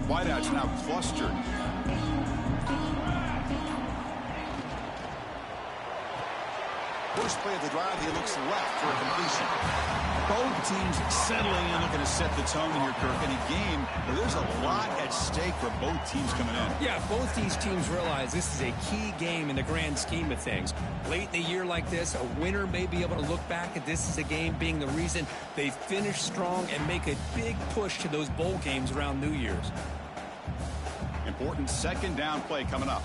Wideout's now clustered. First play of the drive, he looks left for a completion. Both teams settling in, looking to set the tone here, Kirk. In a game where there's a lot at stake for both teams coming in. Yeah, both these teams realize this is a key game in the grand scheme of things. Late in the year like this, a winner may be able to look back at this as a game being the reason they finish strong and make a big push to those bowl games around New Year's. Important second down play coming up.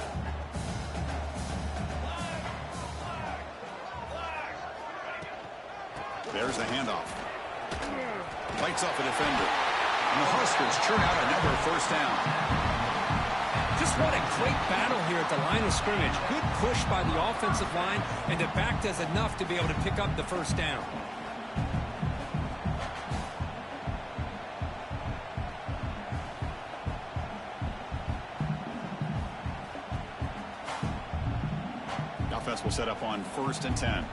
There's the handoff. Lights off a defender. And the Huskers churn out another first down. Just what a great battle here at the line of scrimmage. Good push by the offensive line, and the back does enough to be able to pick up the first down. The offense will set up on 1st and 10.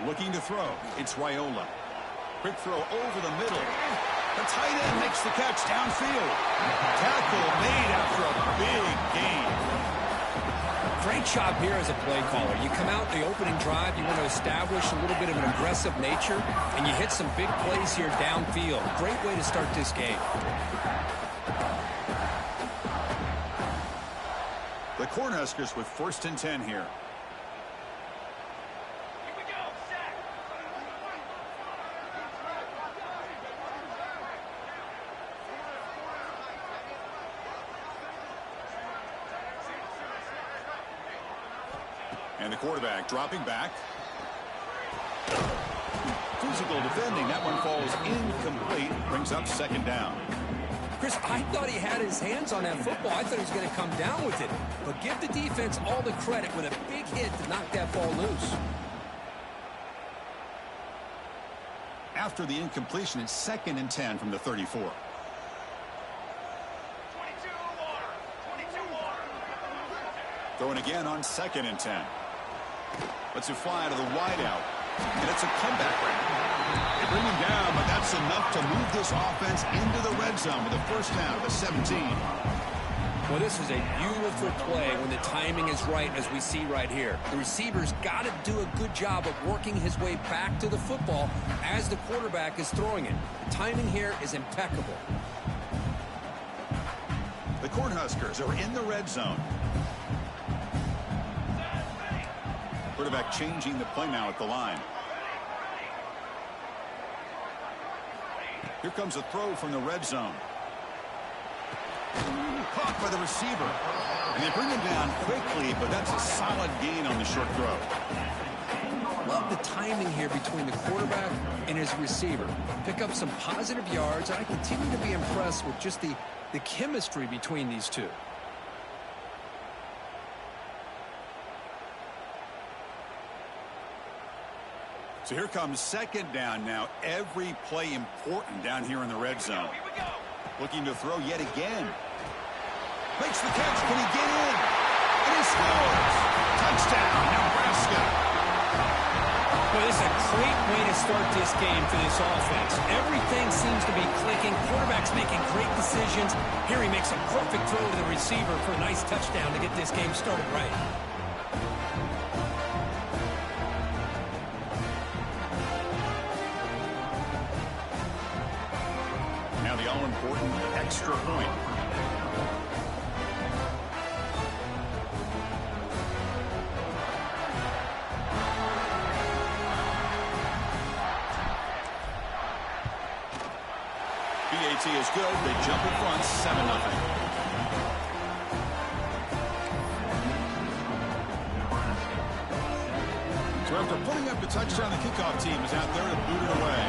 Looking to throw. It's Raiola. Quick throw over the middle. The tight end makes the catch downfield. Tackle made after a big gain. Great job here as a play caller. You come out in the opening drive, you want to establish a little bit of an aggressive nature, and you hit some big plays here downfield. Great way to start this game. The Cornhuskers with 1st and 10 here. And the quarterback dropping back. Physical defending. That one falls incomplete. Brings up 2nd down. Chris, I thought he had his hands on that football. I thought he was going to come down with it. But give the defense all the credit with a big hit to knock that ball loose. After the incompletion, it's 2nd and 10 from the 34. Throwing again on 2nd and 10. Lets it fly to the wideout. And it's a comeback round. They bring him down, but that's enough to move this offense into the red zone with a first down at the 17. Well, this is a beautiful play when the timing is right, as we see right here. The receiver's got to do a good job of working his way back to the football as the quarterback is throwing it. The timing here is impeccable. The Cornhuskers are in the red zone. Quarterback changing the play now at the line. Here comes a throw from the red zone. Caught by the receiver. And they bring him down quickly, but that's a solid gain on the short throw. Love the timing here between the quarterback and his receiver. Pick up some positive yards, and I continue to be impressed with just the chemistry between these two. So here comes 2nd down now. Every play important down here in the red zone. Looking to throw yet again. Makes the catch. Can he get in? And he scores. Touchdown, Nebraska. Well, this is a great way to start this game for this offense. Everything seems to be clicking. Quarterback's making great decisions. Here he makes a perfect throw to the receiver for a nice touchdown to get this game started right. Now the all-important extra point. BAT is good. They jump in front, 7-0. So after putting up the touchdown, the kickoff team is out there to boot it away.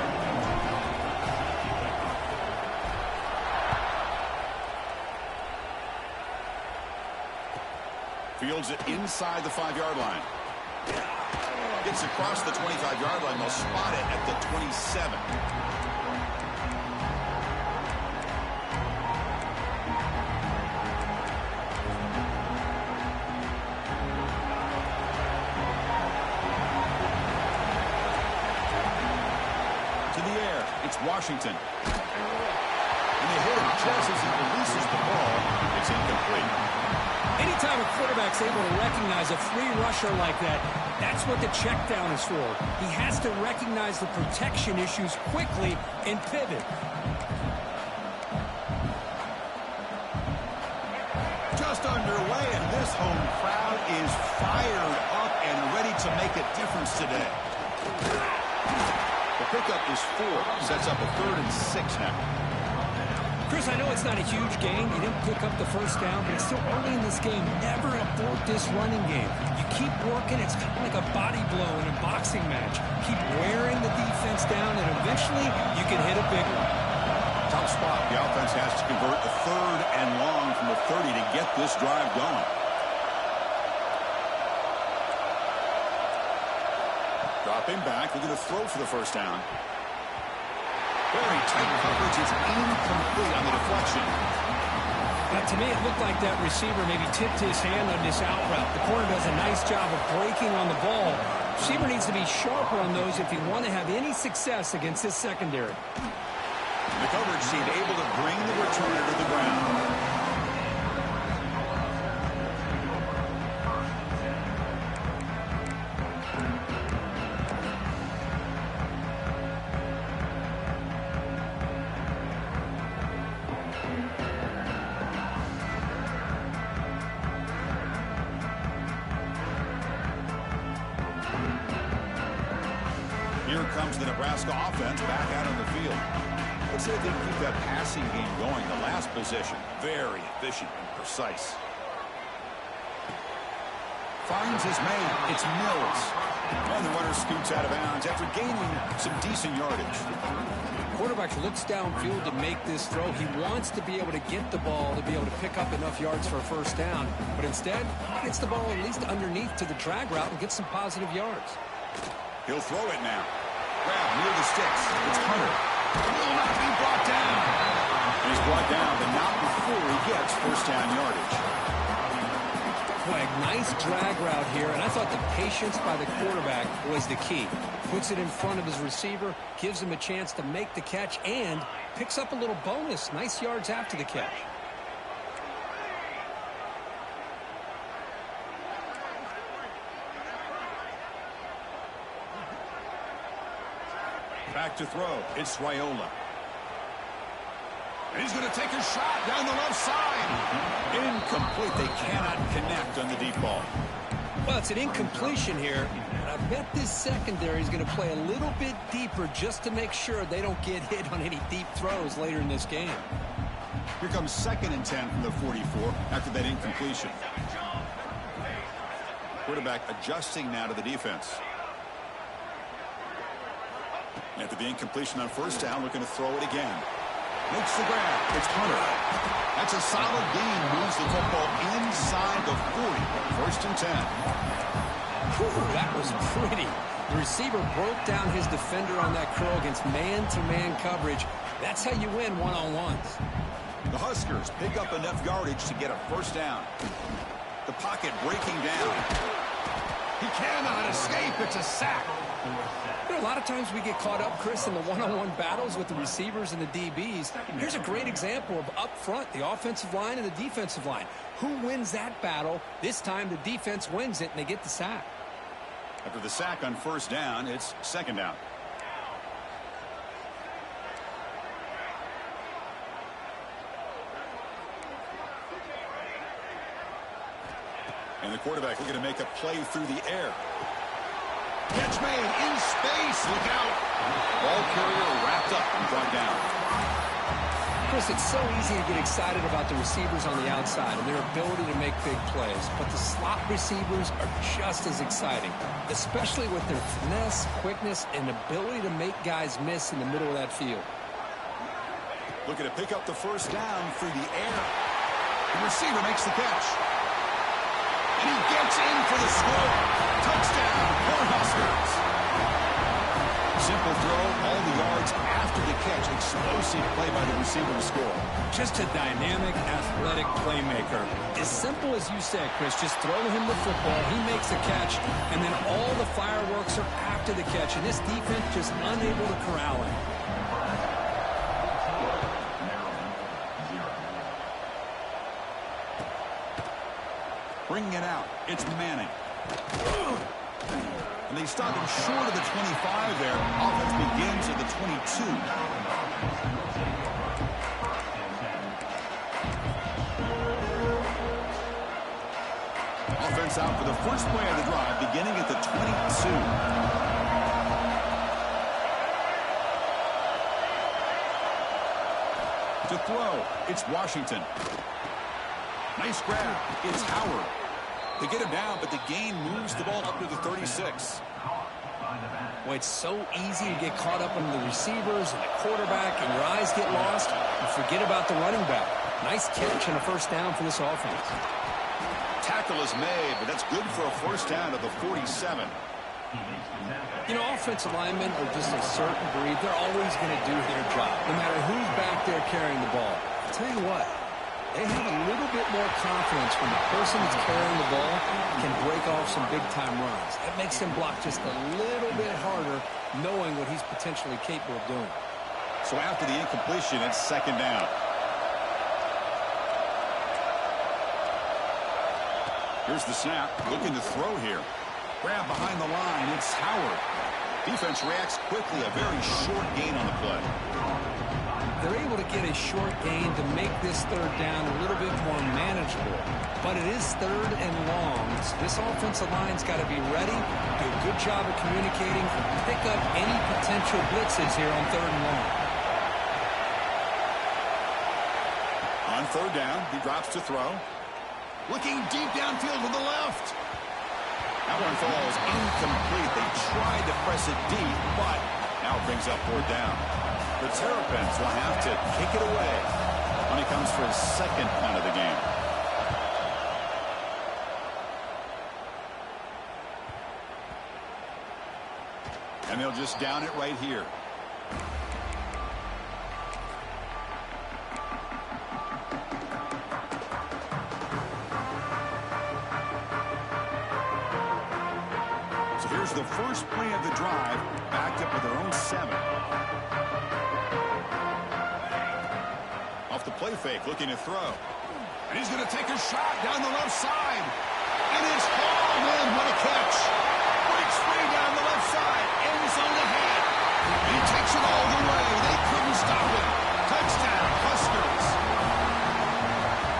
Fields it inside the 5-yard line. Gets across the 25-yard line. They'll spot it at the 27. It's Washington. And they hit him just as he releases the ball. It's incomplete. Anytime a quarterback's able to recognize a free rusher like that, that's what the check down is for. He has to recognize the protection issues quickly and pivot. Just underway, and this home crowd is fired up and ready to make a difference today. The pickup is 4, sets up a 3rd and 6 now. Chris, I know it's not a huge game. You didn't pick up the first down, but it's still early in this game. Never abort this running game. You keep working. It's kind of like a body blow in a boxing match. Keep wearing the defense down, and eventually you can hit a big one. Tough spot. The offense has to convert a 3rd and long from the 30 to get this drive going. Dropping back. They're going to throw for the first down. Very tight coverage. It's incomplete on the deflection. Now, to me, it looked like that receiver maybe tipped his hand on this out route. The corner does a nice job of breaking on the ball. Receiver needs to be sharper on those if you want to have any success against this secondary. The coverage team able to bring the returner to the ground. Here comes the Nebraska offense back out on the field. Let's see if they can keep that passing game going. The last possession, very efficient and precise. Finds his man. It's Mills. And the runner scoots out of bounds after gaining some decent yardage. Quarterback looks downfield to make this throw. He wants to be able to get the ball to be able to pick up enough yards for a first down. But instead, he gets the ball at least underneath to the drag route and gets some positive yards. He'll throw it now. Grab near the sticks. It's Hunter. He will not be brought down. And he's brought down, but not before he gets first down yardage. Boy, a nice drag route here, and I thought the patience by the quarterback was the key. Puts it in front of his receiver, gives him a chance to make the catch, and picks up a little bonus. Nice yards after the catch. Back to throw. It's Raiola. And he's going to take a shot down the left side. Incomplete. They cannot connect on the deep ball. Well, it's an incompletion here. And I bet this secondary is going to play a little bit deeper just to make sure they don't get hit on any deep throws later in this game. Here comes 2nd and 10 from the 44 after that incompletion. Quarterback adjusting now to the defense. After the incompletion on first down, looking to throw it again. Makes the grab. It's Hunter. That's a solid gain. Moves the football inside the 40. 1st and 10. Whew, that was pretty. The receiver broke down his defender on that curl against man-to-man coverage. That's how you win one-on-ones. The Huskers pick up enough yardage to get a first down. The pocket breaking down. He cannot escape. It's a sack. You know, a lot of times we get caught up, Chris, in the one-on-one battles with the receivers and the DBs. Here's a great example of up front, the offensive line and the defensive line. Who wins that battle? This time the defense wins it, and they get the sack. After the sack on first down, it's 2nd down. And the quarterback looking to make a play through the air. Catch made in space. Look out. Ball carrier wrapped up and brought down. Chris, it's so easy to get excited about the receivers on the outside and their ability to make big plays. But the slot receivers are just as exciting, especially with their finesse, quickness, and ability to make guys miss in the middle of that field. Looking to pick up the first down through the air. The receiver makes the catch. And he gets in for the score. Touchdown, Cornhuskers. Simple throw, all the yards after the catch. Explosive play by the receiver to score. Just a dynamic, athletic playmaker. As simple as you said, Chris, just throw him the football, he makes a catch, and then all the fireworks are after the catch, and this defense just unable to corral him. Bringing it out. It's Manning. And they stop him short of the 25 there. Offense begins at the 22. Offense out for the first play of the drive, beginning at the 22. To throw, it's Washington. Nice grab. It's Howard. They get him down, but the gain moves the ball up to the 36. Well, it's so easy to get caught up in the receivers and the quarterback, and your eyes get lost. You forget about the running back. Nice catch and a first down for this offense. Tackle is made, but that's good for a first down to the 47. You know, offensive linemen are just a certain breed. They're always going to do their job, no matter who's back there carrying the ball. I'll tell you what, they have a little bit more confidence when the person that's carrying the ball can break off some big-time runs. That makes him block just a little bit harder, knowing what he's potentially capable of doing. So after the incompletion, it's second down. Here's the snap, looking to throw here. Grab behind the line, it's Howard. Defense reacts quickly, a very short gain on the play. They're able to get a short gain to make this third down a little bit more manageable. But it is third and long, so this offensive line's got to be ready, do a good job of communicating, and pick up any potential blitzes here on third and long. On third down, he drops to throw. Looking deep downfield to the left. That one falls incomplete. They tried to press it deep, but now it brings up fourth down. The Terrapins will have to kick it away when he comes for his second punt of the game. And they'll just down it right here. Here's the first play of the drive, backed up with their own 7. Off the play fake, looking to throw. And he's going to take a shot down the left side. And it's hauled in. What a catch. Breaks free down the left side. End zone ahead. And he takes it all the way. They couldn't stop it. Touchdown, Huskers.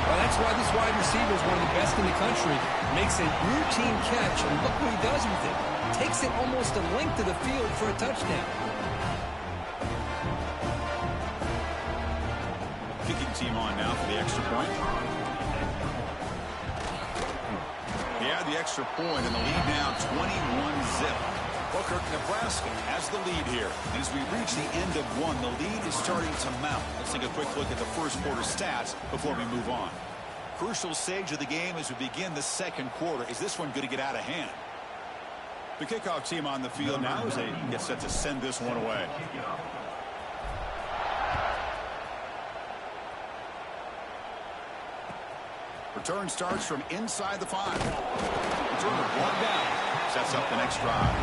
Well, that's why this wide receiver is one of the best in the country. Makes a routine catch, and look what he does with it. Takes it almost a length of the field for a touchdown. Kicking team on now for the extra point. He had the extra point, and the lead now 21-zip. Well, Kirk, Nebraska has the lead here. And as we reach the end of one, the lead is starting to mount. Let's take a quick look at the first quarter stats before we move on. Crucial stage of the game as we begin the second quarter. Is this one going to get out of hand? The kickoff team on the field now as they get set to send this one away. Return starts from inside the 5. Return with one down. Sets up the next drive.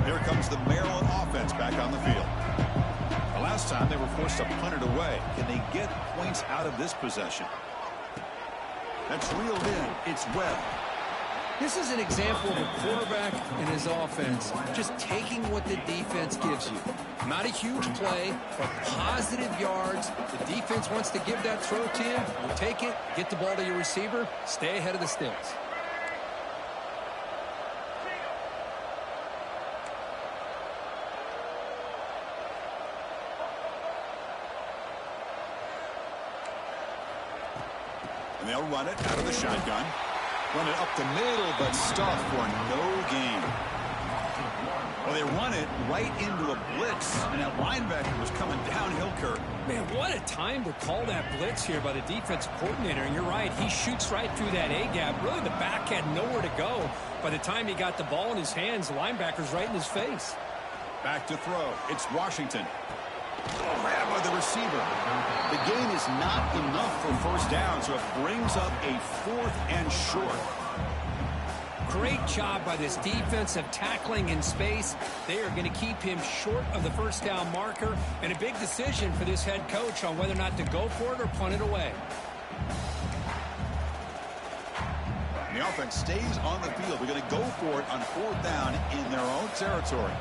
Here comes the Maryland offense back on the field. The last time they were forced to punt it away. Can they get points out of this possession? That's reeled in. It's Webb. This is an example of a quarterback and his offense just taking what the defense gives you. Not a huge play, but positive yards. The defense wants to give that throw to you. You take it, get the ball to your receiver, stay ahead of the sticks. And they'll run it out of the shotgun. Run it up the middle, but stuffed for no gain. Well, they run it right into a blitz, and that linebacker was coming downhill, Kirk. Man, what a time to call that blitz here by the defensive coordinator. And you're right, he shoots right through that A-gap. Really, the back had nowhere to go. By the time he got the ball in his hands, the linebacker's right in his face. Back to throw. It's Washington. Grab by the receiver. The gain is not enough for first down, so it brings up a 4th and short. Great job by this defensive tackling in space. They are going to keep him short of the first down marker, and a big decision for this head coach on whether or not to go for it or punt it away. The offense stays on the field. They're going to go for it on 4th down in their own territory.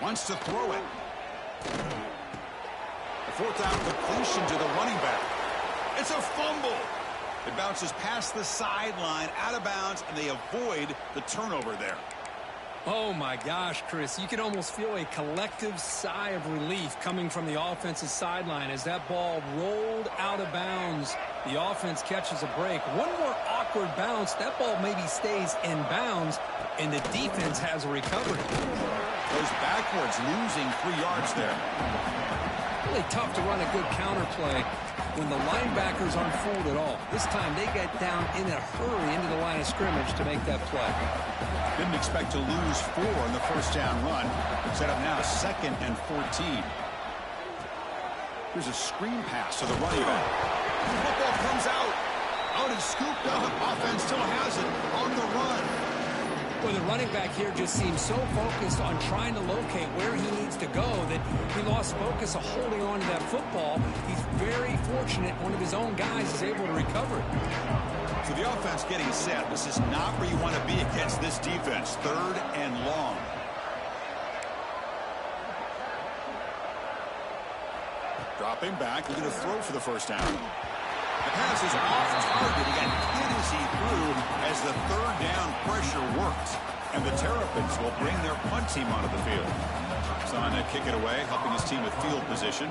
Wants to throw it. The 4th down completion to the running back. It's a fumble. It bounces past the sideline, out of bounds, and they avoid the turnover there. Oh, my gosh, Chris. You can almost feel a collective sigh of relief coming from the offensive sideline as that ball rolled out of bounds. The offense catches a break. One more awkward bounce. That ball maybe stays in bounds, and the defense has a recovery. Goes backwards, losing 3 yards there. Really tough to run a good counter play when the linebackers aren't fooled at all. This time they get down in a hurry into the line of scrimmage to make that play. Didn't expect to lose 4 on the first down run. Set up now 2nd and 14. Here's a screen pass to the running back. The football comes out. Out and scooped up. Offense still has it on the run. Well, the running back here just seems so focused on trying to locate where he needs to go that he lost focus of holding on to that football. He's very fortunate one of his own guys is able to recover it. So the offense getting set. This is not where you want to be against this defense. 3rd and long. Dropping back. Looking to throw for the first down. The pass is off target. He got hit as he threw as the 3rd down pressure worked. And the Terrapins will bring their punt team onto the field. Son to kick it away, helping his team with field position.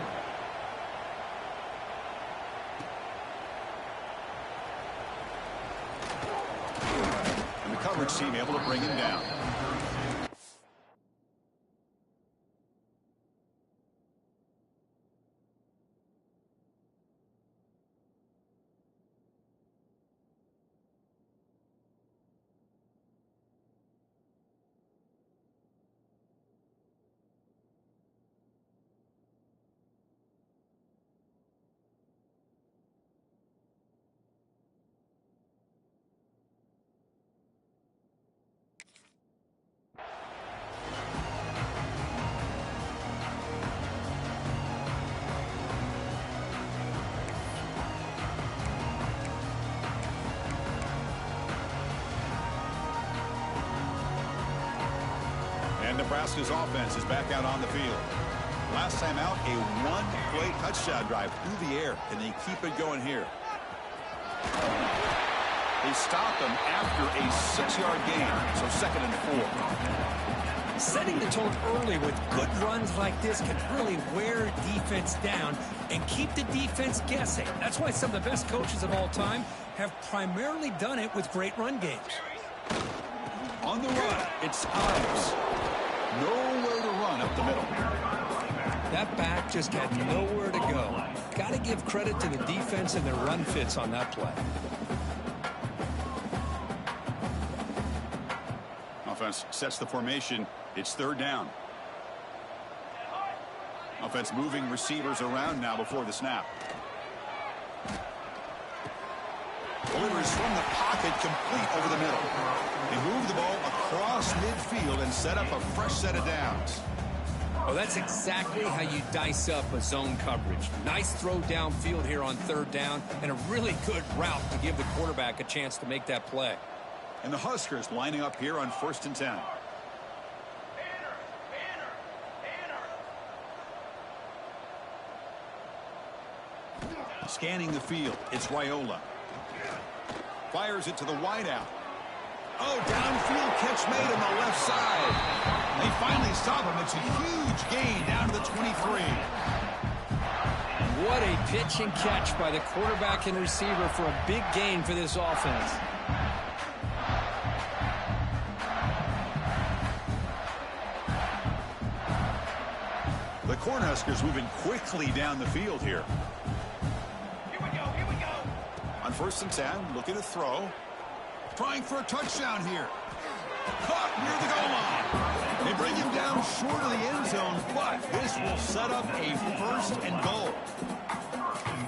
And the coverage team able to bring him down. And Nebraska's offense is back out on the field. Last time out, a 1-play touchdown drive through the air. Can they keep it going here? They stop them after a 6-yard gain, so 2nd and 4. Setting the tone early with good runs like this can really wear defense down and keep the defense guessing. That's why some of the best coaches of all time have primarily done it with great run games. On the run, it's Ives. Nowhere to run up the middle. That back just had nowhere to go. Got to give credit to the defense and their run fits on that play. Offense sets the formation. It's 3rd down. Offense moving receivers around now before the snap. Delivers from the pocket, complete over the middle. They move the ball across midfield and set up a fresh set of downs. Oh, that's exactly how you dice up a zone coverage. Nice throw downfield here on 3rd down, and a really good route to give the quarterback a chance to make that play. And the Huskers lining up here on 1st and 10. Scanning the field, it's Raiola. Fires it to the wideout. Oh, downfield catch made on the left side. They finally stop him. It's a huge gain down to the 23. What a pitch and catch by the quarterback and receiver for a big gain for this offense. The Cornhuskers moving quickly down the field here. On 1st and 10, looking to throw. Trying for a touchdown here. Caught near the goal line. They bring him down short of the end zone, but this will set up a 1st and goal.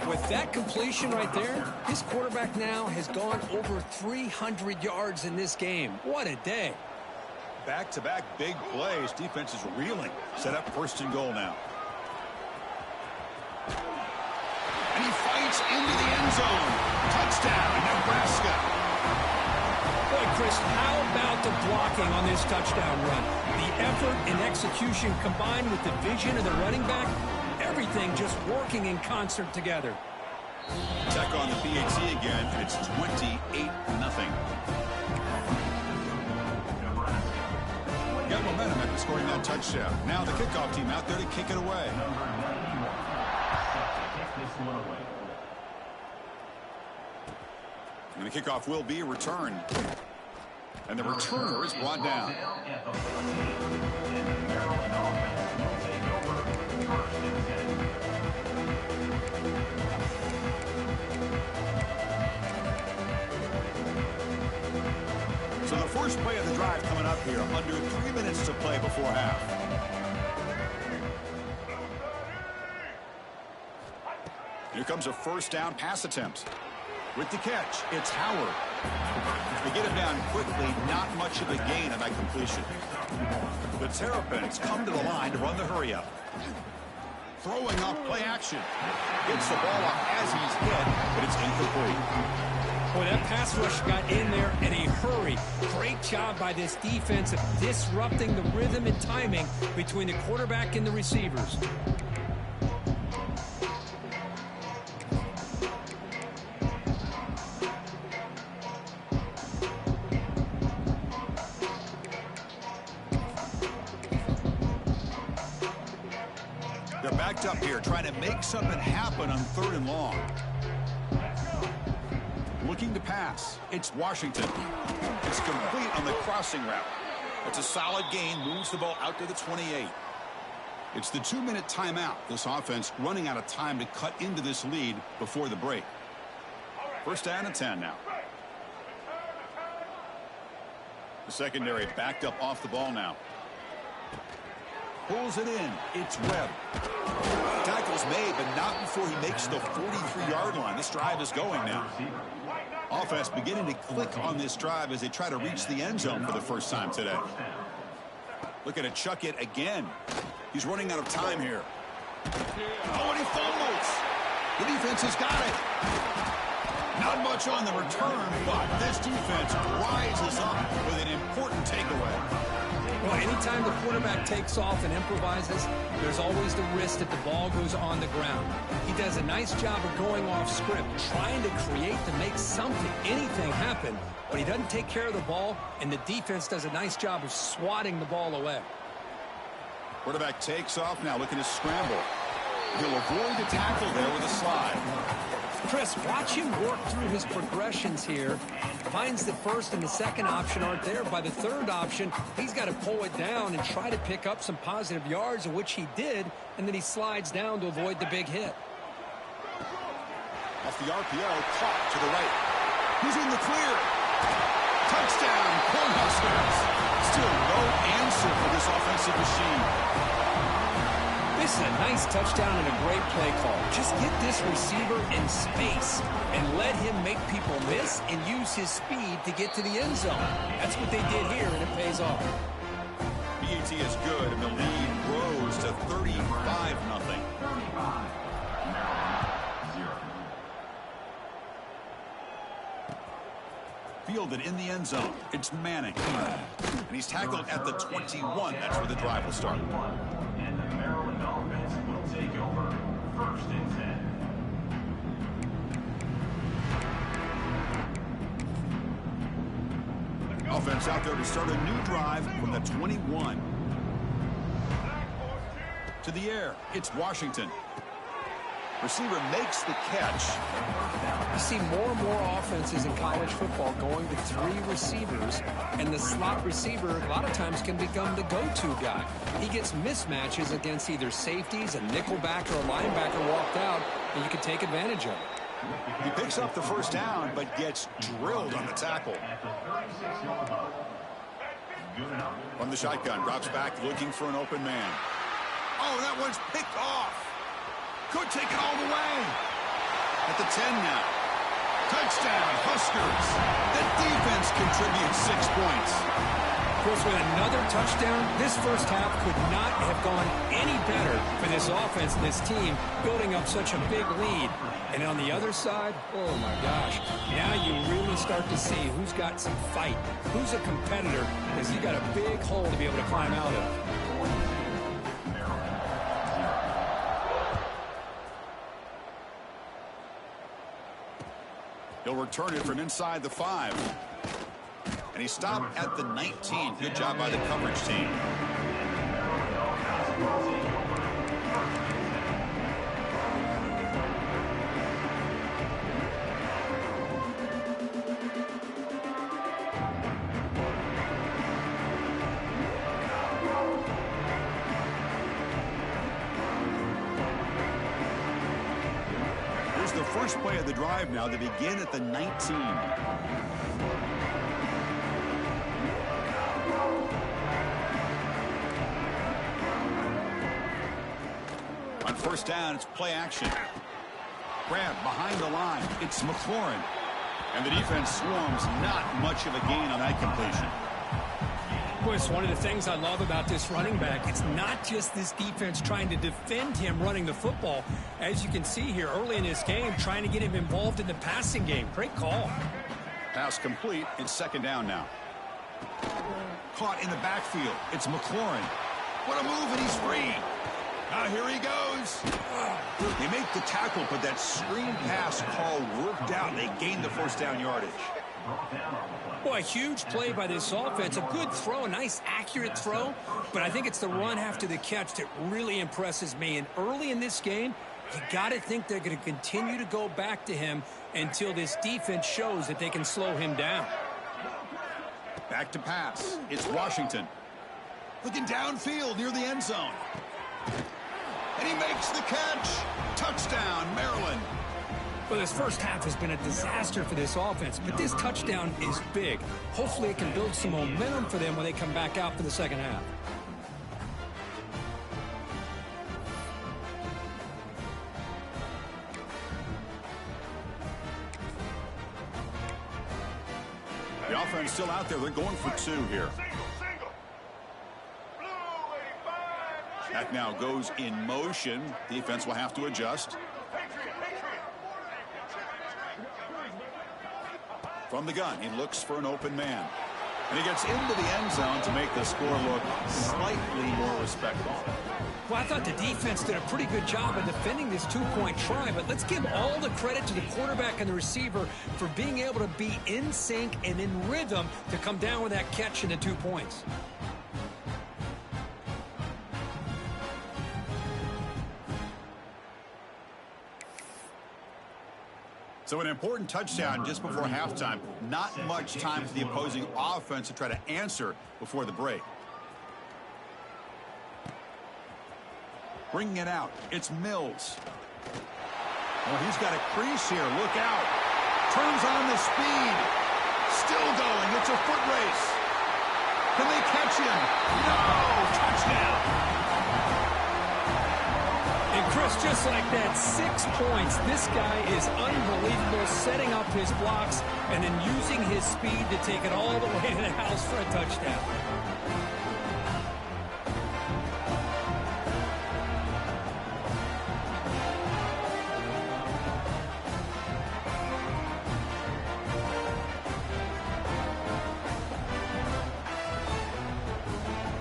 With that completion right there, this quarterback now has gone over 300 yards in this game. What a day. Back-to-back big plays. Defense is reeling. Set up 1st and goal now. And he fights into the end zone. Touchdown, Nebraska. Boy, Chris, how about the blocking on this touchdown run? The effort and execution combined with the vision of the running back, everything just working in concert together. Tech on the PAT again, and it's 28-0. Got momentum after scoring that touchdown. Now the kickoff team out there to kick it away. And the kickoff will be returned. And the returner is brought down. So the first play of the drive coming up here. Under 3 minutes to play before half. Here comes a 1st down pass attempt. With the catch, it's Howard. They get him down quickly, not much of a gain on that completion. The Terrapins come to the line to run the hurry-up. Throwing off play action. Gets the ball off as he's hit, but it's incomplete. Boy, that pass rush got in there in a hurry. Great job by this defense of disrupting the rhythm and timing between the quarterback and the receivers. They're backed up here, trying to make something happen on 3rd and long. Looking to pass. It's Washington. It's complete on the crossing route. It's a solid gain, moves the ball out to the 28. It's the 2-minute timeout. This offense running out of time to cut into this lead before the break. 1st down and 10 now. The secondary backed up off the ball now. Pulls it in. It's Webb. Tackle's made, but not before he makes the 43-yard line. This drive is going now. Offense beginning to click on this drive as they try to reach the end zone for the first time today. Looking to chuck it again. He's running out of time here. Oh, and he fumbles. The defense has got it. Not much on the return, but this defense rises up with an important takeaway. Well, anytime the quarterback takes off and improvises, there's always the risk that the ball goes on the ground. He does a nice job of going off script, trying to create to make something, anything happen, but he doesn't take care of the ball, and the defense does a nice job of swatting the ball away. Quarterback takes off now, looking to scramble. He'll avoid the tackle there with a slide. Chris, watch him work through his progressions here. Finds the 1st and the 2nd option aren't there. By the 3rd option, he's got to pull it down and try to pick up some positive yards, which he did, and then he slides down to avoid the big hit. Off the RPO, caught to the right. He's in the clear. Touchdown, Cornhuskers. Still no answer for this offensive machine. This is a nice touchdown and a great play call. Just get this receiver in space and let him make people miss and use his speed to get to the end zone. That's what they did here, and it pays off. PAT is good, and the lead grows to 35-0. Fielded in the end zone. It's Manning. And he's tackled at the 21. That's where the drive will start. And the Maryland offense will take over 1st and 10. Offense out there to start a new drive from the 21. To the air. It's Washington. Receiver makes the catch. You see more and more offenses in college football going to 3 receivers, and the slot receiver a lot of times can become the go-to guy. He gets mismatches against either safeties, a nickelback, or a linebacker walked out, and you can take advantage of it. He picks up the 1st down, but gets drilled on the tackle. Good enough. From the shotgun, drops back looking for an open man. Oh, that one's picked off. Could take it all the way. At the 10 now. Touchdown, Huskers. The defense contributes 6 points. Of course, with another touchdown, this first half could not have gone any better for this offense and this team, building up such a big lead. And on the other side, oh my gosh, now you really start to see who's got some fight, who's a competitor, because you got a big hole to be able to climb out of. He'll return it from inside the 5. And he stopped at the 19. Good job by the coverage team. Here's the first play of the drive now to begin at the 19. On first down, it's play action. Grab behind the line. It's McLaurin. And the defense swarms. Not much of a gain on that completion. Boy, it's one of the things I love about this running back. It's not just this defense trying to defend him running the football. As you can see here early in this game, trying to get him involved in the passing game. Great call. Pass complete. It's second down now. Caught in the backfield. It's McLaurin. What a move, and he's free. Now here he goes. They make the tackle, but that screen pass call worked out. They gained the first down yardage. Boy, a huge play by this offense. A good throw, a nice accurate throw. But I think it's the run after the catch that really impresses me. And early in this game, you got to think they're going to continue to go back to him until this defense shows that they can slow him down. Back to pass. It's Washington. Looking downfield near the end zone. And he makes the catch. Touchdown, Maryland. Well, this first half has been a disaster for this offense, but this touchdown is big. Hopefully it can build some momentum for them when they come back out for the second half. The offense still out there. They're going for 2 here. That now goes in motion. Defense will have to adjust. From the gun, he looks for an open man. And he gets into the end zone to make the score look slightly more respectable. Well, I thought the defense did a pretty good job of defending this 2-point try, but let's give all the credit to the quarterback and the receiver for being able to be in sync and in rhythm to come down with that catch and the 2 points. So an important touchdown just before halftime. Not much time for the opposing offense to try to answer before the break. Bringing it out, it's Mills. Oh, he's got a crease here. Look out. Turns on the speed. Still going. It's a foot race. Can they catch him? No! Touchdown! And Chris, just like that, 6 points. This guy is unbelievable, setting up his blocks and then using his speed to take it all the way to the house for a touchdown.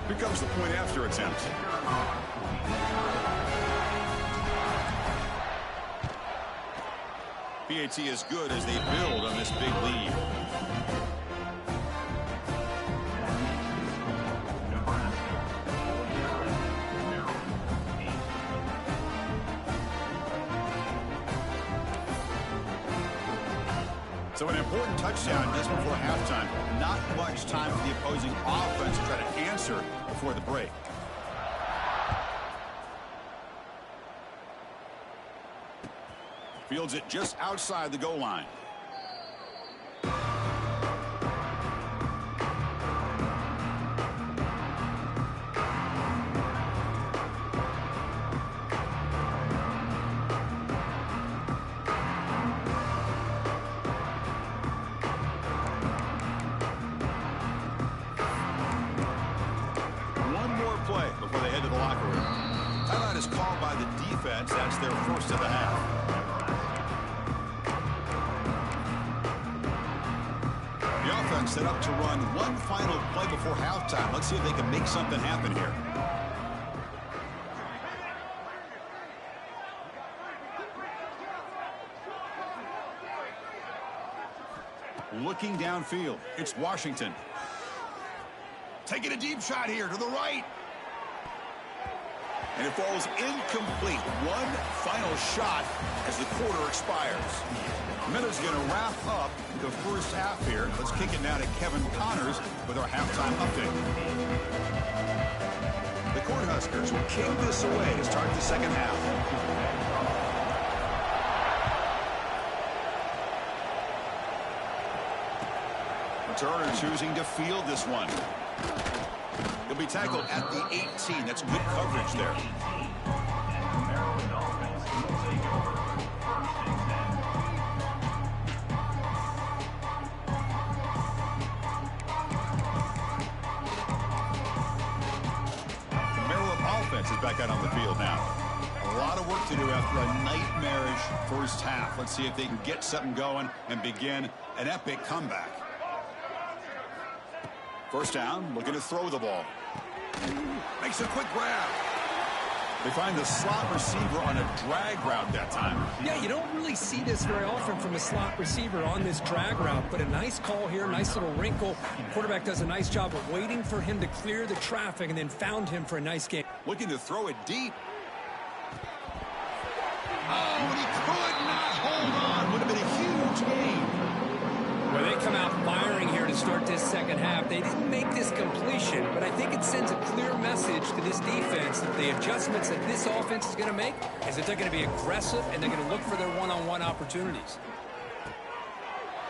Here comes the point after attempt. PAT is good as they build on this big lead. So an important touchdown just before halftime. Not much time for the opposing offense to try to answer before the break. Fields it just outside the goal line. offense. That's their first of the half. The offense set up to run one final play before halftime. Let's see if they can make something happen here. Looking downfield, it's Washington. Taking a deep shot here to the right. And it falls incomplete. One final shot as the quarter expires. Minute's going to wrap up the first half here. Let's kick it now to Kevin Connors with our halftime update. The Cornhuskers will kick this away to start the second half. Turner choosing to field this one. He'll be tackled at the 18. That's good coverage there. Maryland offense will take over. First and 10. The Maryland offense is back out on the field now. A lot of work to do after a nightmarish first half. Let's see if they can get something going and begin an epic comeback. First down, looking to throw the ball. Makes a quick grab. They find the slot receiver on a drag route that time. Yeah, you don't really see this very often from a slot receiver on this drag route, but a nice call here, nice little wrinkle. Quarterback does a nice job of waiting for him to clear the traffic and then found him for a nice game. Looking to throw it deep. Oh, and he could not hold on. Would have been a huge game. Well, they come out firing here to start this second half. They didn't make this completion, but I think it sends a clear message to this defense that the adjustments that this offense is going to make is that they're going to be aggressive and they're going to look for their one-on-one opportunities.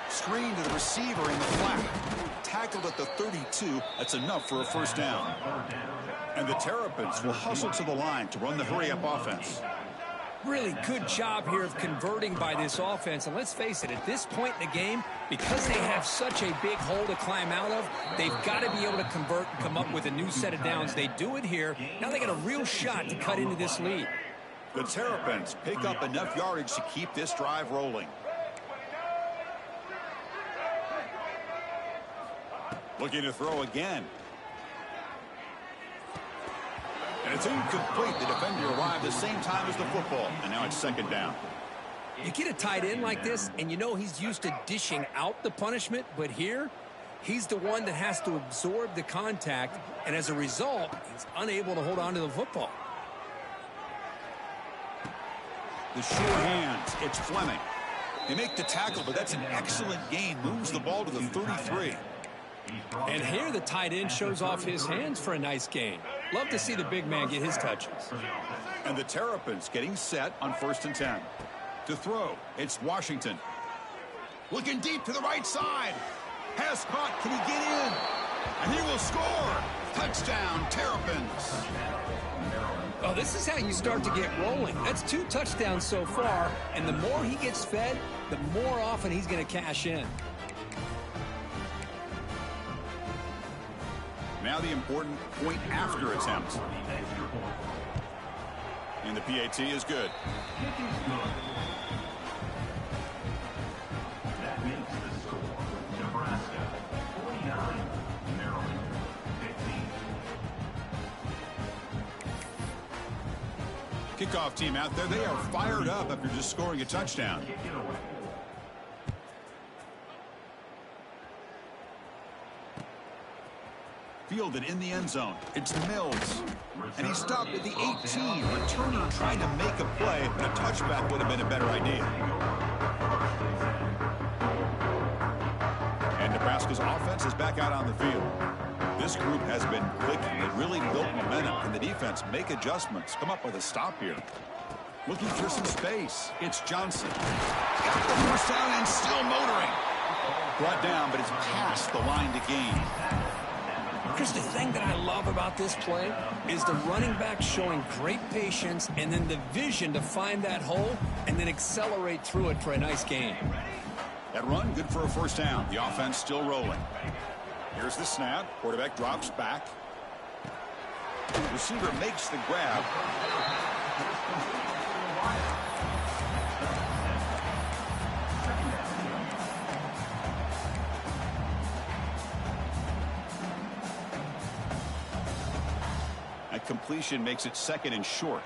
Screen to the receiver in the flat. Tackled at the 32. That's enough for a first down. And the Terrapins will hustle to the line to run the hurry-up offense. Really good job here of converting by this offense. And let's face it, at this point in the game, because they have such a big hole to climb out of, they've got to be able to convert and come up with a new set of downs. They do it here. Now they got a real shot to cut into this lead. The Terrapins pick up enough yardage to keep this drive rolling. Looking to throw again. And it's incomplete. The defender arrived the same time as the football. And now it's second down. You get a tight end like this, and you know he's used to dishing out the punishment. But here, he's the one that has to absorb the contact. And as a result, he's unable to hold on to the football. The sure hands. It's Fleming. They make the tackle, but that's an excellent gain. Moves the ball to the 33. And here the tight end shows off his hands for a nice gain. Love to see the big man get his touches. And the Terrapins getting set on first and 10. To throw, it's Washington. Looking deep to the right side. Pass caught. Can he get in? And he will score. Touchdown, Terrapins. Oh, this is how you start to get rolling. That's 2 touchdowns so far. And the more he gets fed, the more often he's going to cash in. Now the important point after attempt. And the PAT is good. That makes the score Nebraska 49, Maryland 15. Kickoff team out there. They are fired up after just scoring a touchdown. Kick it away. Fielded in the end zone. It's Mills. And he stopped at the 18. Returning, trying to make a play. And a touchback would have been a better idea. And Nebraska's offense is back out on the field. This group has been clicking. They really built momentum. Can the defense make adjustments? Come up with a stop here. Looking for some space. It's Johnson. Got the first down and still motoring. Brought down, but it's past the line to gain. Chris, the thing that I love about this play is the running back showing great patience and then the vision to find that hole and then accelerate through it for a nice gain. That run, good for a first down. The offense still rolling. Here's the snap. Quarterback drops back. Receiver makes the grab. completion makes it 2nd and short.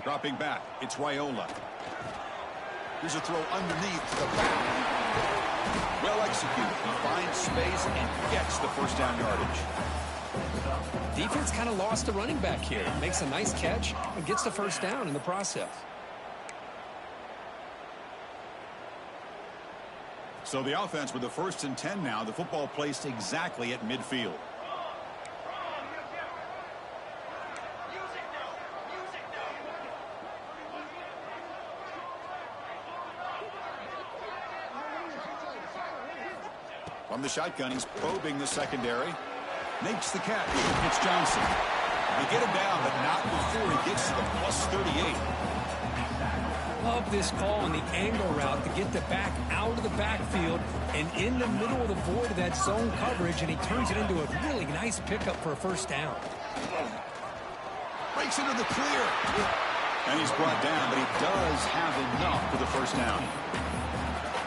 Dropping back, it's Raiola. Here's a throw underneath to the back. Well executed. He finds space and gets the first down yardage. Defense kind of lost the running back here. Makes a nice catch and gets the first down in the process. So the offense with the 1st and 10 now. The football placed exactly at midfield. From the shotgun, he's probing the secondary. Makes the catch. It's Johnson. They get him down, but not before he gets to the +38. Love this call on the angle route to get the back out of the backfield and in the middle of the void of that zone coverage, and he turns it into a really nice pickup for a first down. Breaks into the clear. And he's brought down, but he does have enough for the first down.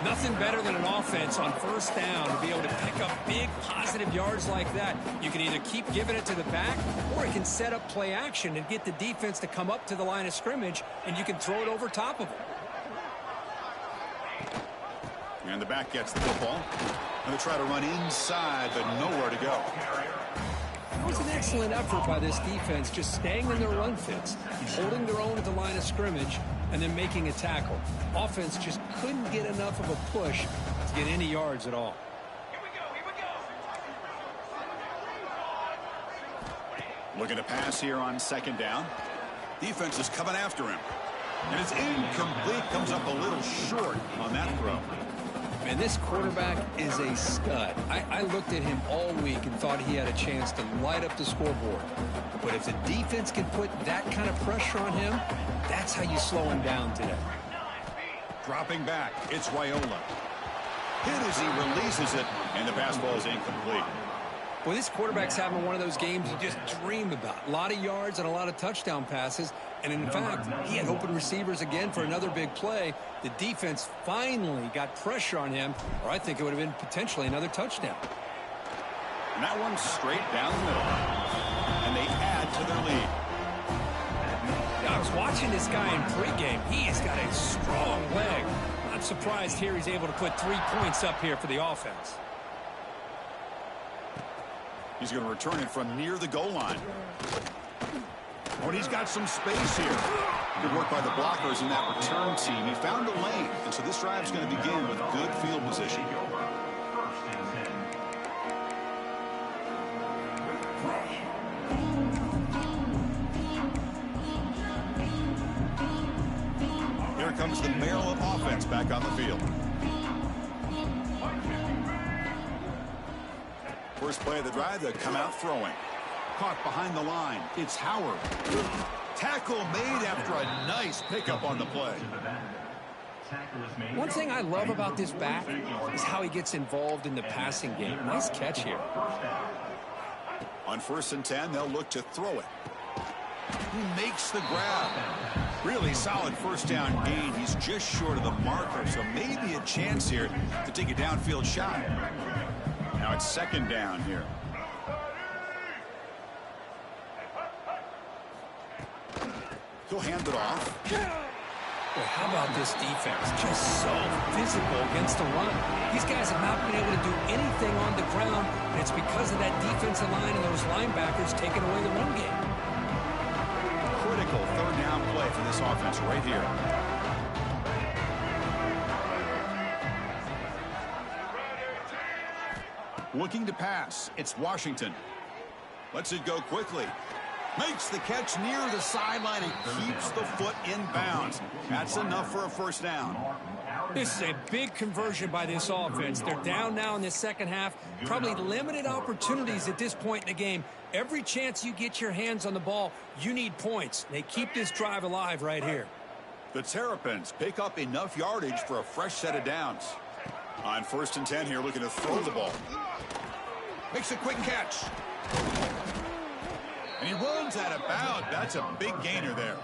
Nothing better than an offense on first down to be able to pick up big positive yards like that. You can either keep giving it to the back, or it can set up play action and get the defense to come up to the line of scrimmage, and you can throw it over top of them. And the back gets the football. And they try to run inside, but nowhere to go. It was an excellent effort by this defense, just staying in their run fits, holding their own at the line of scrimmage, and then making a tackle. Offense just couldn't get enough of a push to get any yards at all. Looking to pass here on 2nd down. Defense is coming after him. And it's incomplete. Comes up a little short on that throw. Man, this quarterback is a stud. I looked at him all week and thought he had a chance to light up the scoreboard. But if the defense can put that kind of pressure on him, that's how you slow him down today. Dropping back, it's Raiola. Hit as he releases it, and the pass ball is incomplete. Well, this quarterback's having one of those games you just dream about. A lot of yards and a lot of touchdown passes. And in fact, he had open receivers again for another big play. The defense finally got pressure on him, or I think it would have been potentially another touchdown. And that one's straight down the middle. And they add to their lead. I was watching this guy in pregame. He has got a strong leg. Not surprised here he's able to put 3 points up here for the offense. He's going to return it from near the goal line. Oh, and he's got some space here. Good work by the blockers in that return team. He found the lane, and so this drive is going to begin with good field position. Here comes the Maryland offense back on the field. First play of the drive, they come out throwing. Caught behind the line. It's Howard. Tackle made after a nice pickup on the play. One thing I love about this back is how he gets involved in the passing game. Nice catch here. On 1st and 10, they'll look to throw it. He makes the grab. Really solid first down gain. He's just short of the marker, so maybe a chance here to take a downfield shot. Now it's 2nd down here. He'll hand it off. Boy, how about this defense? Just so physical against the run. These guys have not been able to do anything on the ground, and it's because of that defensive line and those linebackers taking away the run game. Critical 3rd down play for this offense right here. Looking to pass. It's Washington. Lets it go quickly. Makes the catch near the sideline and keeps the foot in bounds. That's enough for a first down. This is a big conversion by this offense. They're down now in the second half. Probably limited opportunities at this point in the game. Every chance you get your hands on the ball, you need points. They keep this drive alive right here. The Terrapins pick up enough yardage for a fresh set of downs. On 1st and 10 here, looking to throw the ball. Makes a quick catch. And he runs out of bounds. That's a big gainer there.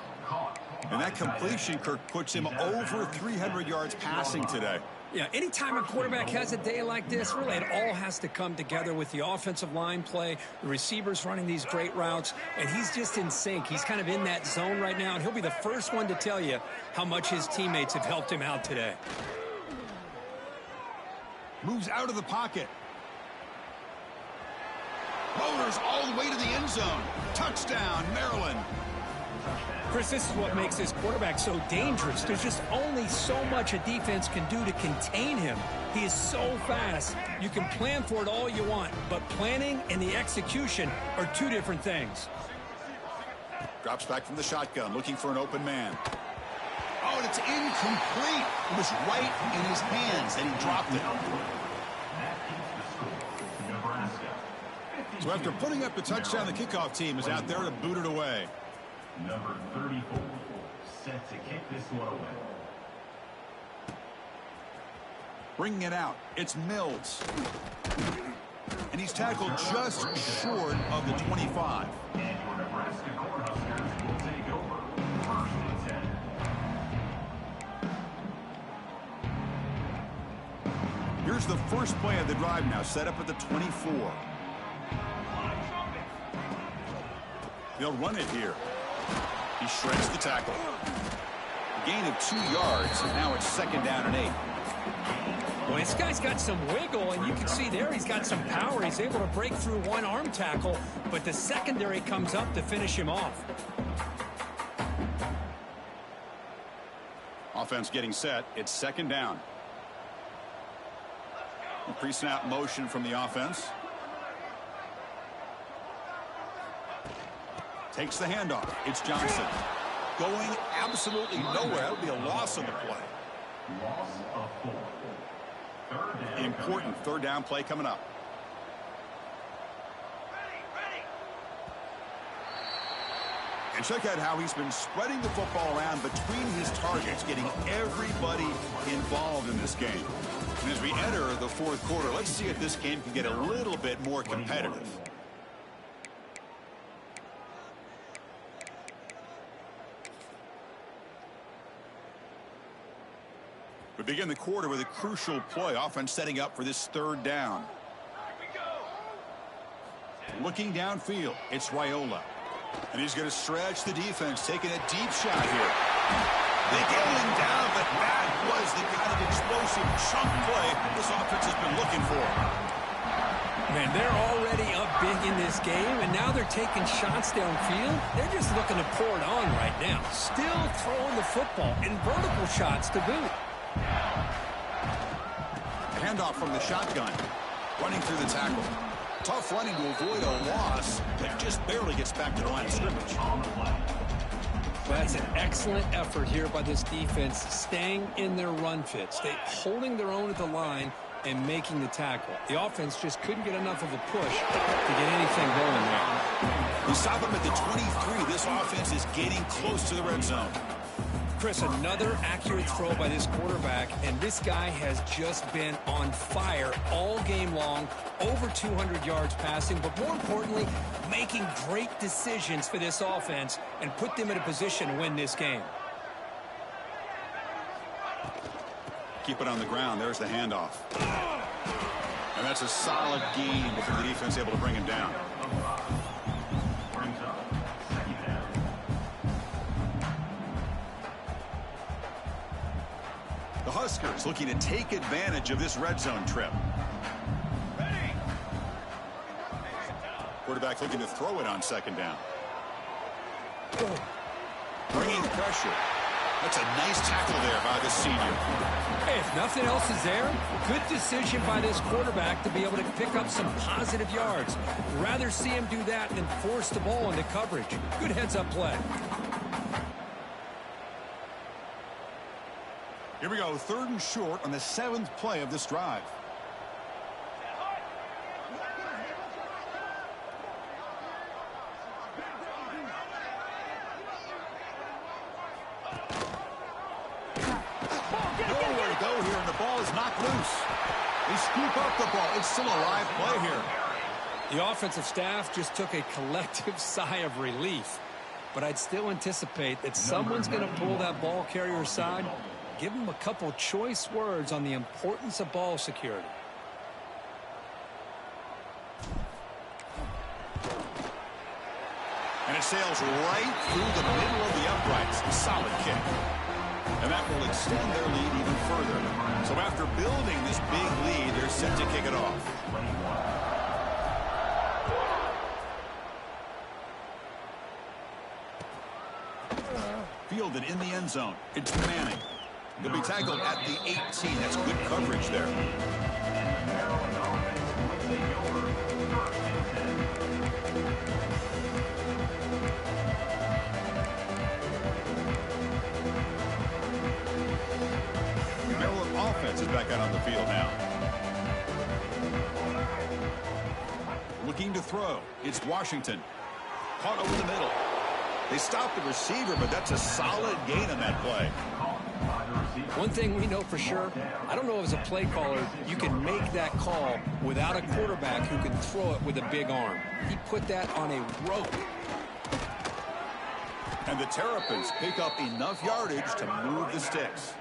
And that completion, Kirk, puts him over 300 yards passing today. Yeah, anytime a quarterback has a day like this, really it all has to come together with the offensive line play, the receivers running these great routes, and he's just in sync. He's kind of in that zone right now, and he'll be the first one to tell you how much his teammates have helped him out today. Moves out of the pocket. Motors all the way to the end zone. Touchdown, Maryland. Chris, this is what makes this quarterback so dangerous. There's just only so much a defense can do to contain him. He is so fast. You can plan for it all you want, but planning and the execution are two different things. Drops back from the shotgun, looking for an open man. Oh, and it's incomplete. It was right in his hands, and he dropped it. So after putting up the touchdown, the kickoff team is out there to boot it away. Number 34, set to kick this one away. Bringing it out, it's Mills. And he's tackled just short of the 25. And your Nebraska Cornhuskers will take over. 1st and 10. Here's the first play of the drive now, set up at the 24. They'll run it here. He shreds the tackle. A gain of 2 yards, and now it's 2nd down and 8. Well, this guy's got some wiggle, and you can see there he's got some power. He's able to break through one arm tackle, but the secondary comes up to finish him off. Offense getting set. It's 2nd down. Pre-snap motion from the offense. Takes the handoff. It's Johnson. Going absolutely nowhere. That would be a loss on the play. Loss of 4. 3rd down. Important 3rd down play coming up. And check out how he's been spreading the football around between his targets, getting everybody involved in this game. And as we enter the 4th quarter, let's see if this game can get a little bit more competitive. We begin the quarter with a crucial play. Offense setting up for this 3rd down. Looking downfield, it's Raiola. And he's going to stretch the defense, taking a deep shot here. They get him down, but that was the kind of explosive chunk play this offense has been looking for. Man, they're already up big in this game, and now they're taking shots downfield. They're just looking to pour it on right now. Still throwing the football, and vertical shots to boot. Handoff from the shotgun. Running through the tackle. Tough running to avoid a loss, but just barely gets back to the line of scrimmage. That's an excellent effort here by this defense, staying in their run fit, holding their own at the line and making the tackle. The offense just couldn't get enough of a push to get anything going there. We stop him at the 23. This offense is getting close to the red zone. Chris, another accurate throw by this quarterback, and this guy has just been on fire all game long, over 200 yards passing, but more importantly, making great decisions for this offense and put them in a position to win this game. Keep it on the ground. There's the handoff. And that's a solid gain before the defense able to bring him down. The Huskers looking to take advantage of this red zone trip. Quarterback looking to throw it on 2nd down. Bringing pressure. That's a nice tackle there by the senior. Hey, if nothing else is there, good decision by this quarterback to be able to pick up some positive yards. Rather see him do that than force the ball into coverage. Good heads-up play. Here we go, 3rd and short on the 7th play of this drive. Nowhere to go here, and the ball is knocked loose. They scoop up the ball. It's still a live play here. The offensive staff just took a collective sigh of relief. but I'd still anticipate that someone's going to pull that ball carrier aside, give him a couple choice words on the importance of ball security. And it sails right through the middle of the uprights. Solid kick. And that will extend their lead even further. So after building this big lead, they're set to kick it off. Fielded in the end zone. It's Manning. He'll be tackled at the 18. That's good coverage there. Maryland offense is back out on the field now. Looking to throw. It's Washington. Caught over the middle. They stopped the receiver, but that's a solid gain on that play. One thing we know for sure, I don't know as a play caller, you can make that call without a quarterback who can throw it with a big arm. He put that on a rope. And the Terrapins pick up enough yardage to move the sticks.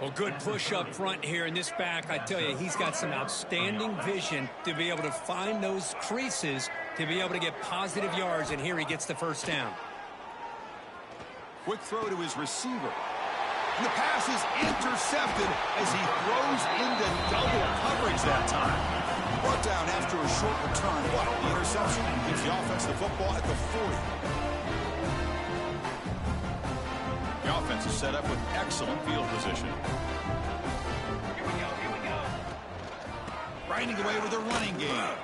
Well, good push up front here in this back. I tell you, he's got some outstanding vision to be able to find those creases to be able to get positive yards, and here he gets the first down. Quick throw to his receiver. And the pass is intercepted as he throws into double coverage that time. Brought down after a short return. What? The interception gives the offense the football at the 40. The offense is set up with excellent field position. Here we go. Riding away with a running game.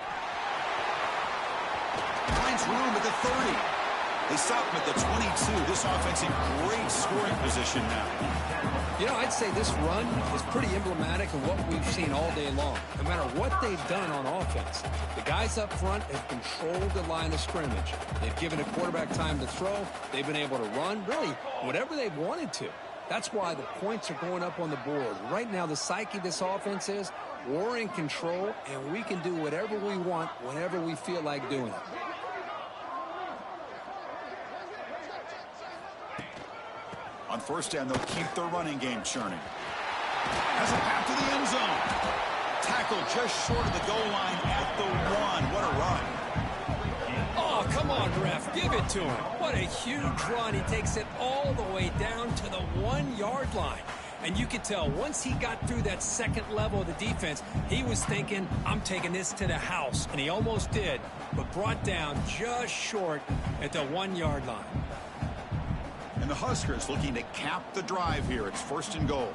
Finds room at the 30. They stop him at the 22. This offense in great scoring position now. You know, I'd say this run is pretty emblematic of what we've seen all day long. No matter what they've done on offense, the guys up front have controlled the line of scrimmage. They've given a quarterback time to throw. They've been able to run, really, whatever they've wanted to. That's why the points are going up on the board. Right now, the psyche of this offense is we're in control, and we can do whatever we want whenever we feel like doing it. On first down, they'll keep their running game churning. Has a path to the end zone. Tackled just short of the goal line at the 1. What a run. Oh, come on, ref. Give it to him. What a huge run. He takes it all the way down to the 1-yard line. And you could tell once he got through that second level of the defense, he was thinking, I'm taking this to the house. And he almost did, but brought down just short at the 1-yard line. And the Huskers looking to cap the drive here. It's first and goal.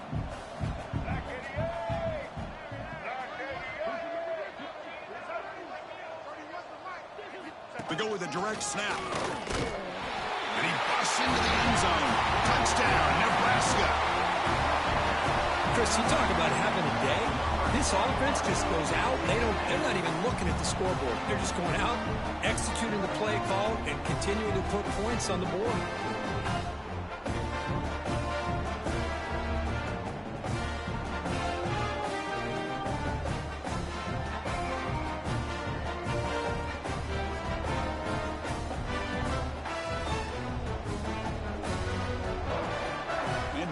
They go with a direct snap. And he busts into the end zone. Touchdown, Nebraska. Chris, you talk about having a day. This offense just goes out. They're not even looking at the scoreboard. They're just going out, executing the play call, and continuing to put points on the board.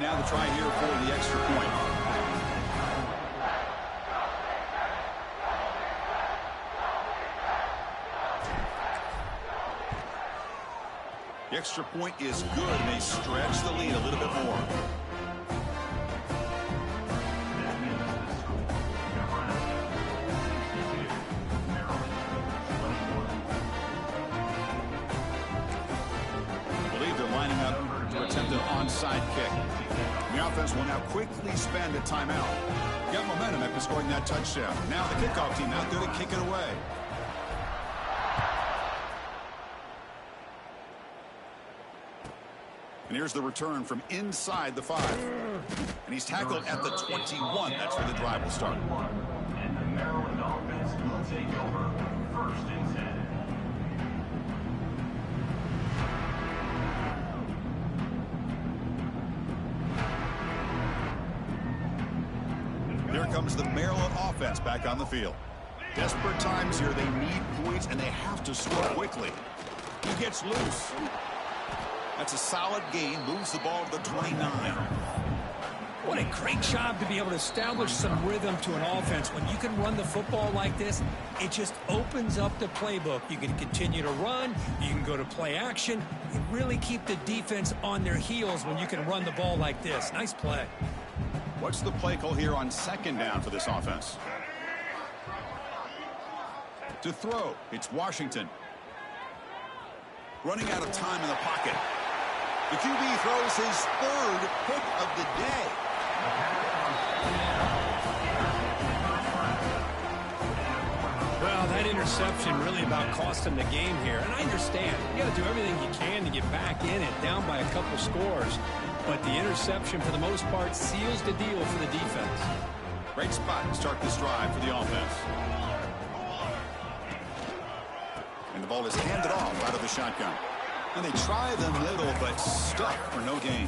Now the try here for the extra point. The extra point is good, and they stretch the lead a little bit more. I believe they're lining up to attempt an onside kick. The offense will now quickly spend a timeout. Got momentum after scoring that touchdown. Now the kickoff team out there to kick it away. And here's the return from inside the 5. And he's tackled at the 21. That's where the drive will start. And the Maryland offense will take over. First and 10. Here comes the Maryland offense back on the field. Desperate times here. They need points, and they have to score quickly. He gets loose. That's a solid gain. Moves the ball to the 29. What a great job to be able to establish some rhythm to an offense. When you can run the football like this, it just opens up the playbook. You can continue to run. You can go to play action. You really keep the defense on their heels when you can run the ball like this. Nice play. What's the play call here on second down for this offense? To throw, it's Washington. Running out of time in the pocket. The QB throws his third pick of the day. Well, that interception really about cost him the game here. And I understand. You got to do everything you can to get back in it, down by a couple scores. But the interception, for the most part, seals the deal for the defense. Great spot to start this drive for the offense. And the ball is handed off out of the shotgun. And they try the middle, but stuck for no gain.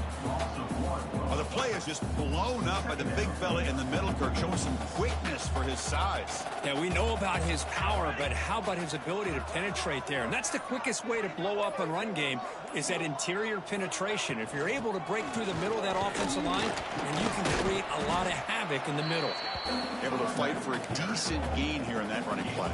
Well, the play is just blown up by the big fella in the middle, Kirk, showing some quickness for his size. Yeah, we know about his power, but how about his ability to penetrate there? And that's the quickest way to blow up a run game, is that interior penetration. If you're able to break through the middle of that offensive line, then you can create a lot of havoc in the middle. Able to fight for a decent gain here in that running play.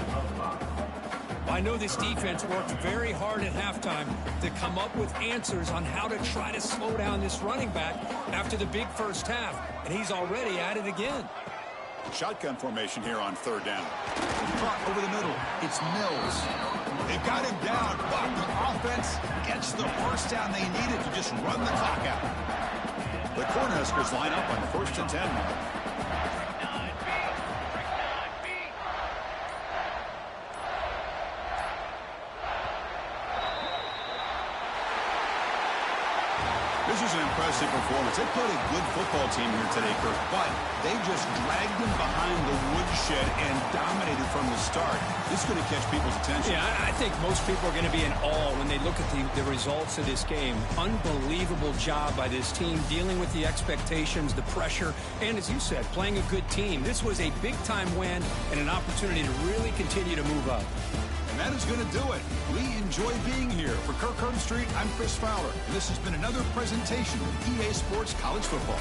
I know this defense worked very hard at halftime to come up with answers on how to try to slow down this running back after the big first half, and he's already at it again. Shotgun formation here on third down. Caught over the middle. It's Mills. They've got him down, but the offense gets the first down they needed to just run the clock out. The Cornhuskers line up on 1st and 10. This is an impressive performance. They played a good football team here today, Kirk, but they just dragged them behind the woodshed and dominated from the start. This is going to catch people's attention. Yeah, I think most people are going to be in awe when they look at the results of this game. Unbelievable job by this team dealing with the expectations, the pressure, and as you said, playing a good team. This was a big-time win and an opportunity to really continue to move up. And that is going to do it. We enjoy being here. For Kirk Street, I'm Chris Fowler. And this has been another presentation of EA Sports College Football.